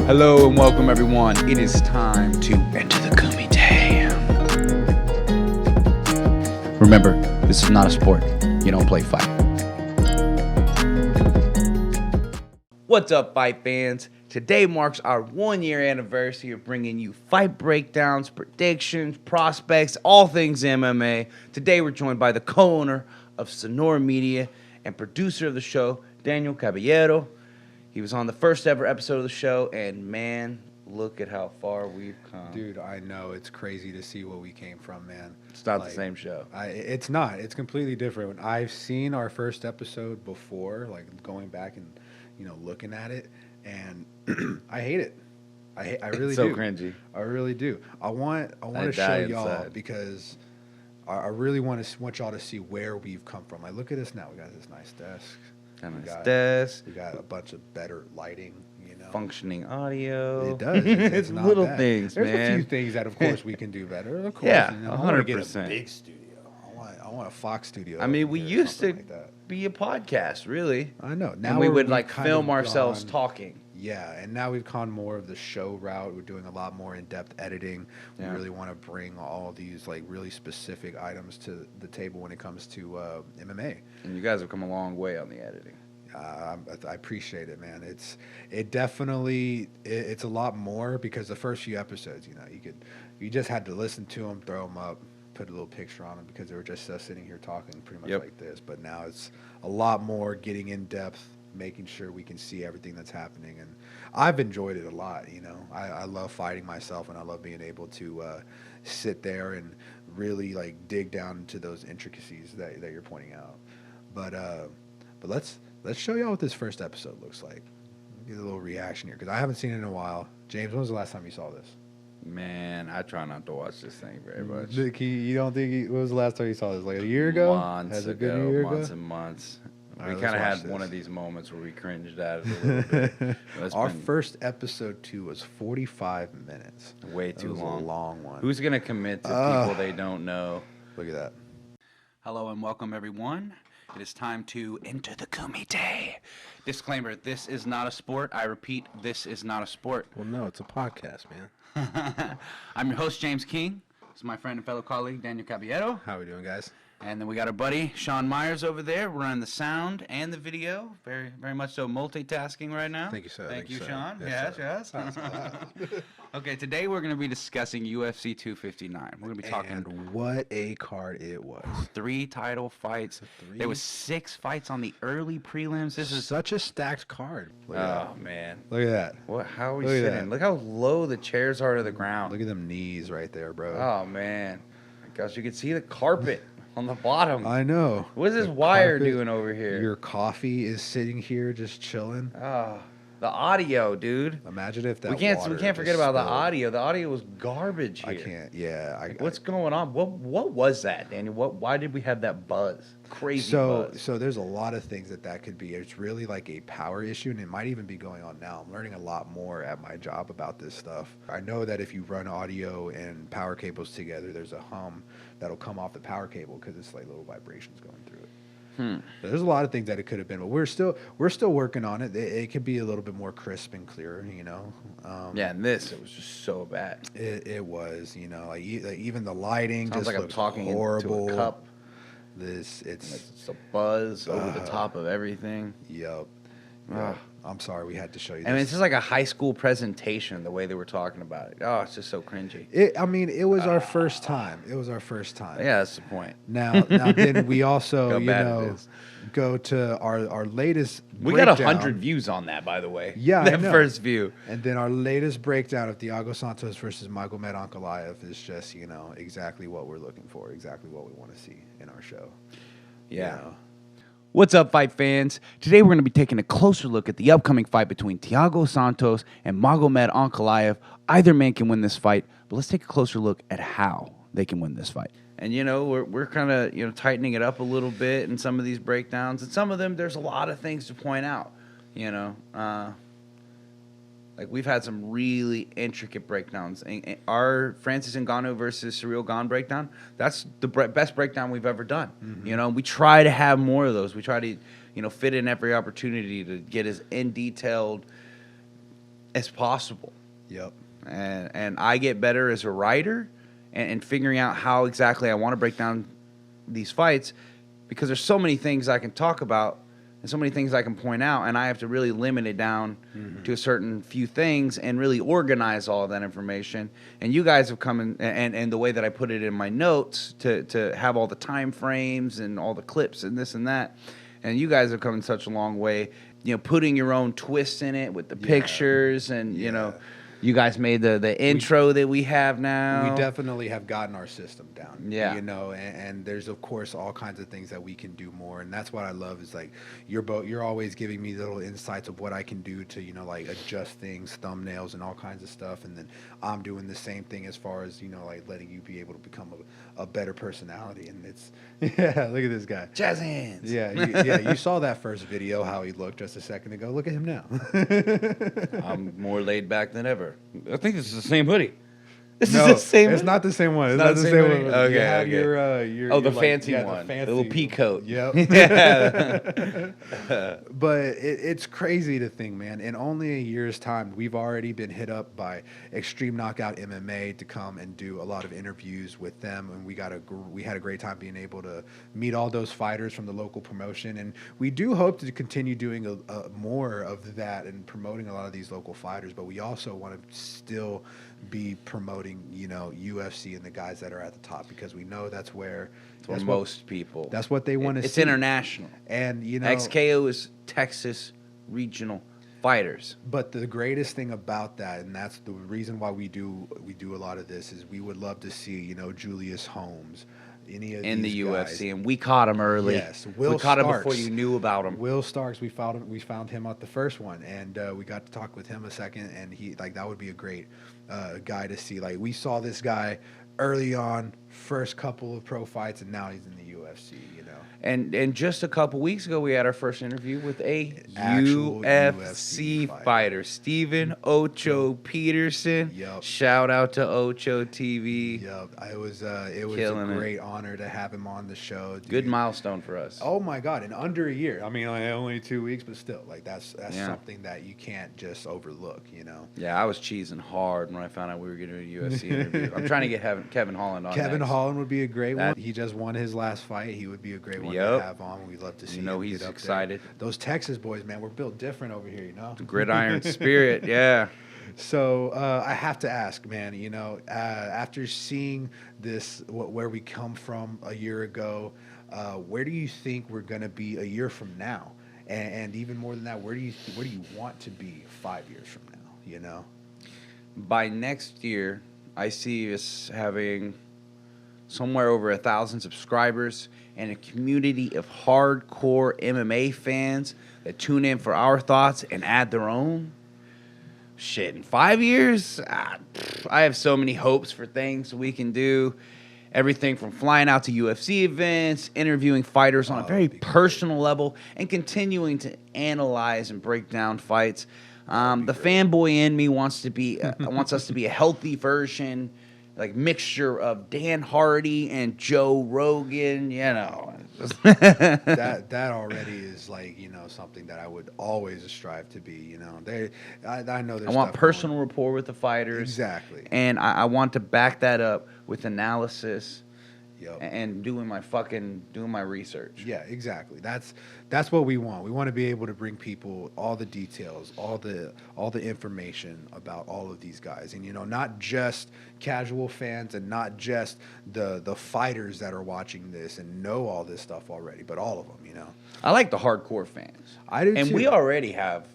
Hello and welcome everyone. It is time to enter the kumite. Remember, this is not a sport. You don't play fight. What's up, fight fans? Today marks our 1-year anniversary of bringing you fight breakdowns, predictions, prospects, all things MMA. Today we're joined by the co-owner of Sonora Media and producer of the show, Daniel Caballero. He was on the first ever episode of the show, and man, look at how far we've come. Dude, I know. It's crazy to see where we came from, man. It's not the same show. It's not. It's completely different. I've seen our first episode before, like going back and, looking at it, and I hate it. I really so do. Cringy. I really do. I want to show y'all because I really want y'all to see where we've come from. Like, look at us now. We got this nice desk. We got a bunch of better lighting, functioning audio. It does. It's not little bad. things, There's man. There's a few things that, of course, we can do better. Of course, yeah, 100%. I want to get a big studio. I want a Fox studio. I mean, we used to like that. be a podcast, really. I know. Now and we would film ourselves talking. Yeah, and now we've gone more of the show route. We're doing a lot more in-depth editing. We really want to bring all these really specific items to the table when it comes to MMA. And you guys have come a long way on the editing. I appreciate it, man. It's a lot more because the first few episodes, you just had to listen to them, throw them up, put a little picture on them because they were just sitting here talking pretty much like this. But now it's a lot more getting in depth, making sure we can see everything that's happening, and I've enjoyed it a lot. I love fighting myself, and I love being able to sit there and really dig down into those intricacies that you're pointing out. But let's show y'all what this first episode looks like. Get a little reaction here because I haven't seen it in a while. James, when was the last time you saw this? Man, I try not to watch this thing very much. You don't think when was the last time you saw this? Like a year ago? Months and months. We kind of had one of these moments where we cringed at it a little bit. Our first episode 2 was 45 minutes. Way too long. A long one. Who's going to commit to people they don't know? Look at that. Hello and welcome, everyone. It is time to enter the kumite. Disclaimer, this is not a sport. I repeat, this is not a sport. Well, no, it's a podcast, man. I'm your host, James King. This is my friend and fellow colleague, Daniel Caballero. How are we doing, guys? And then we got our buddy, Sean Myers, over there, running the sound and the video. Very, very much so multitasking right now. Thank you, sir. Thank you, Sean. Yes. Okay, today we're going to be discussing UFC 259. We're going to be talking... And what a card it was. 3 title fights. There was 6 fights on the early prelims. This is such a stacked card. Man. Look at that. How are we sitting? Look how low the chairs are to the ground. Look at them knees right there, bro. Oh, man. Gosh, you can see the carpet on the bottom. I know. What is this wire doing over here? Your coffee is sitting here just chilling. The audio, dude. Imagine if that we can't forget about the audio. The audio was garbage here. I can't. Yeah. What's going on? What was that, Daniel? Why did we have that buzz? Crazy buzz. So there's a lot of things that could be. It's really like a power issue, and it might even be going on now. I'm learning a lot more at my job about this stuff. I know that if you run audio and power cables together, there's a hum that'll come off the power cable because it's like little vibrations going through it. So there's a lot of things that it could have been, but we're still working on it. It could be a little bit more crisp and clearer, and it was just so bad. It was, even the lighting sounds just like looks I'm talking horrible. into a cup. It's a buzz over the top of everything. Yep. I'm sorry we had to show you. I mean, it's just like a high school presentation, the way they were talking about it. Oh, it's just so cringy. It was our first time. It was our first time. Yeah, that's the point. Now then we also, go to our latest We breakdown. got 100 views on that, by the way. Yeah, that first view. And then our latest breakdown of Thiago Santos versus Magomed Ankalaev is just, exactly what we're looking for, exactly what we want to see in our show. Yeah. What's up, fight fans? Today we're going to be taking a closer look at the upcoming fight between Thiago Santos and Magomed Ankalaev. Either man can win this fight, but let's take a closer look at how they can win this fight. And, we're kind of, tightening it up a little bit in some of these breakdowns. And some of them, there's a lot of things to point out, Like, we've had some really intricate breakdowns. Our Francis Ngannou versus Cyril Gane breakdown, that's the best breakdown we've ever done. Mm-hmm. We try to have more of those. We try to, fit in every opportunity to get as in detailed as possible. Yep. And I get better as a writer and figuring out how exactly I want to break down these fights, because there's so many things I can talk about and so many things I can point out, and I have to really limit it down to a certain few things and really organize all of that information. And you guys have come in, and the way that I put it in my notes to have all the time frames and all the clips and this and that. And you guys have come in such a long way, putting your own twist in it with the pictures and, you guys made the intro that we have now. We definitely have gotten our system down. Yeah. And there's, of course, all kinds of things that we can do more. And that's what I love is, like, you're always giving me little insights of what I can do to, like, adjust things, thumbnails, and all kinds of stuff. And then I'm doing the same thing as far as, like, letting you be able to become a better personality. And it's, yeah, look at this guy. Jazz hands. Yeah, you saw that first video, how he looked just a second ago. Look at him now. I'm more laid back than ever. I think this is the same hoodie. This No, is the same. it's not the same one. It's not the same one. You Okay, have okay. your fancy the one. fancy The little pea coat. Yep. But it's crazy to think, man. In only a year's time, we've already been hit up by Extreme Knockout MMA to come and do a lot of interviews with them, and we had a great time being able to meet all those fighters from the local promotion, and we do hope to continue doing more of that and promoting a lot of these local fighters. But we also want to still be promoting, UFC and the guys that are at the top, because we know that's where most people. That's what they want to see. It's international. And XKO is Texas regional fighters. But the greatest thing about that, and that's the reason why we do a lot of this, is we would love to see, Julius Holmes, any of in these the guys. UFC, and we caught him early. Yes, we caught him before you knew about him. Will Starks, we found him at the first one, and we got to talk with him a second, and that would be a great guy to see. Like, we saw this guy early on, first couple of pro fights, and now he's in the UFC. And just a couple weeks ago, we had our first interview with a Actual UFC fighter, Steven Ocho Peterson. Yep. Shout out to Ocho TV. Yep. It was a Killing great honor to have him on the show. Dude. Good milestone for us. Oh my God! In under a year. I mean, only 2 weeks, but still, like that's something that you can't just overlook. Yeah, I was cheesing hard when I found out we were getting a UFC interview. I'm trying to get Kevin Holland on. Kevin next. Holland would be a great one. He just won his last fight. He would be a great one to have on. We'd love to see him he's get up excited. There. Those Texas boys, man, we're built different over here. The gridiron spirit, yeah. So I have to ask, man, after seeing this, where we come from a year ago, where do you think we're going to be a year from now? And even more than that, where do you want to be 5 years from now, By next year, I see us having somewhere over 1,000 subscribers and a community of hardcore MMA fans that tune in for our thoughts and add their own. Shit, in 5 years, I have so many hopes for things we can do. Everything from flying out to UFC events, interviewing fighters on a very personal level, and continuing to analyze and break down fights. The fanboy in me wants us to be a healthy version, like mixture of Dan Hardy and Joe Rogan. that already is like something that I would always strive to be. I know there's. I want personal rapport with the fighters, exactly, and I want to back that up with analysis. Yep. And doing my research. Yeah, exactly. That's what we want. We want to be able to bring people all the details, all the information about all of these guys, and not just casual fans and not just the fighters that are watching this and know all this stuff already, but all of them. I like the hardcore fans. I do and too. we already have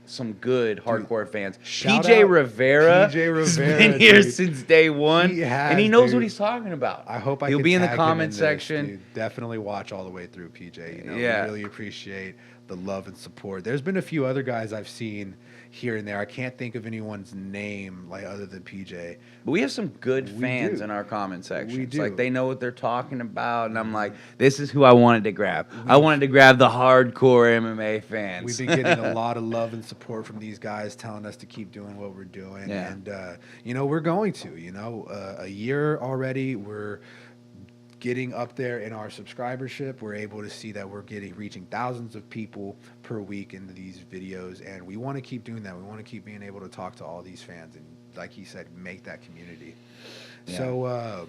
some good hardcore fans. Shout PJ out Rivera has been here dude. since day one, and he knows what he's talking about. I hope he'll can be in the tag him comment this, section. Dude. Definitely watch all the way through, PJ. Yeah. We really appreciate the love and support. There's been a few other guys I've seen here and there. I can't think of anyone's name other than PJ. But we have some good fans in our comment section. We do. Like they know what they're talking about, and I'm like, this is who I wanted to grab. I wanted to grab the hardcore MMA fans. We've been getting a lot of love and support from these guys, telling us to keep doing what we're doing, and we're going to. A year already, we're getting up there in our subscribership. We're able to see that we're reaching thousands of people per week into these videos, and we want to keep doing that. We want to keep being able to talk to all these fans and, like he said, make that community. Yeah.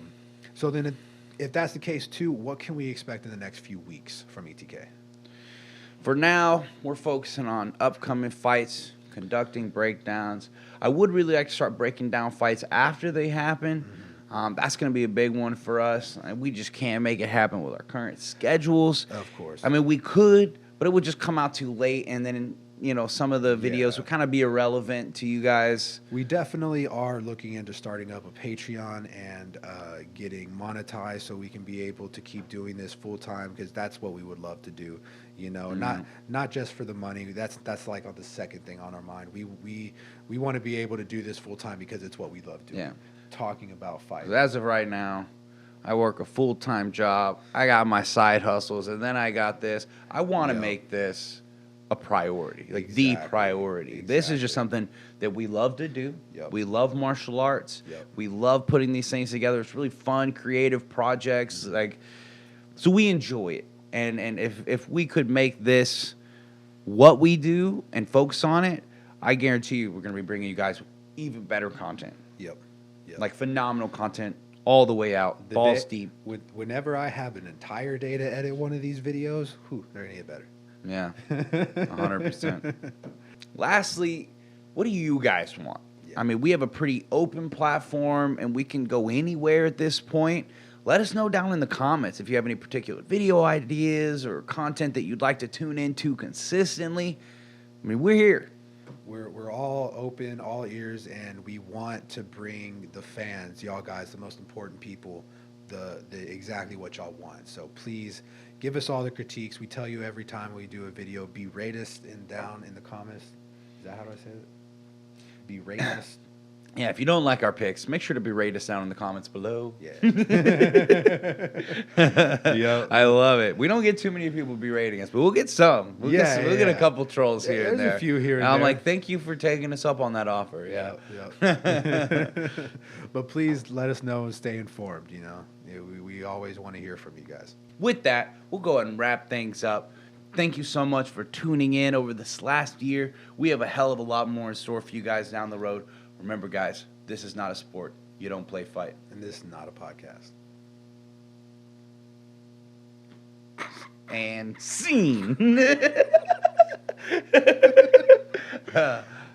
So then if that's the case too, what can we expect in the next few weeks from ETK? For now, we're focusing on upcoming fights, conducting breakdowns. I would really like to start breaking down fights after they happen. That's going to be a big one for us. And we just can't make it happen with our current schedules. Of course. I mean, we could, but it would just come out too late, and then some of the videos would kind of be irrelevant to you guys. We definitely are looking into starting up a Patreon and getting monetized so we can be able to keep doing this full time, because that's what we would love to do. Not just for the money. That's like on the second thing on our mind. We want to be able to do this full time because it's what we love doing. Yeah. Talking about fighting. As of right now, I work a full-time job. I got my side hustles, and then I got this. I want to make this a priority, like the priority. This is just something that we love to do. We love martial arts. We love putting these things together. It's really fun, creative projects. So we enjoy it. And if we could make this what we do and focus on it, I guarantee you we're going to be bringing you guys even better content. Like phenomenal content all the way out, balls deep. Whenever I have an entire day to edit one of these videos, they're going to get better. Yeah, 100%. Lastly, what do you guys want? I mean, we have a pretty open platform, and we can go anywhere at this point. Let us know down in the comments if you have any particular video ideas or content that you'd like to tune into consistently. I mean, we're here. We're all open, all ears, and we want to bring the fans, y'all guys, the most important people, the exactly what y'all want. So please give us all the critiques. We tell you every time we do a video, berate us down in the comments. Is that how do I say it? Berate us. Yeah, if you don't like our picks, make sure to berate us down in the comments below. Yeah. I love it. We don't get too many people berating us, but we'll get some. We'll get a couple trolls here and there. There's a few here and I'm there. like, thank you for taking us up on that offer. Yeah. But please let us know and stay informed. We always want to hear from you guys. With that, we'll go ahead and wrap things up. Thank you so much for tuning in over this last year. We have a hell of a lot more in store for you guys down the road. Remember, guys, this is not a sport. You don't play fight. And this is not a podcast. And scene.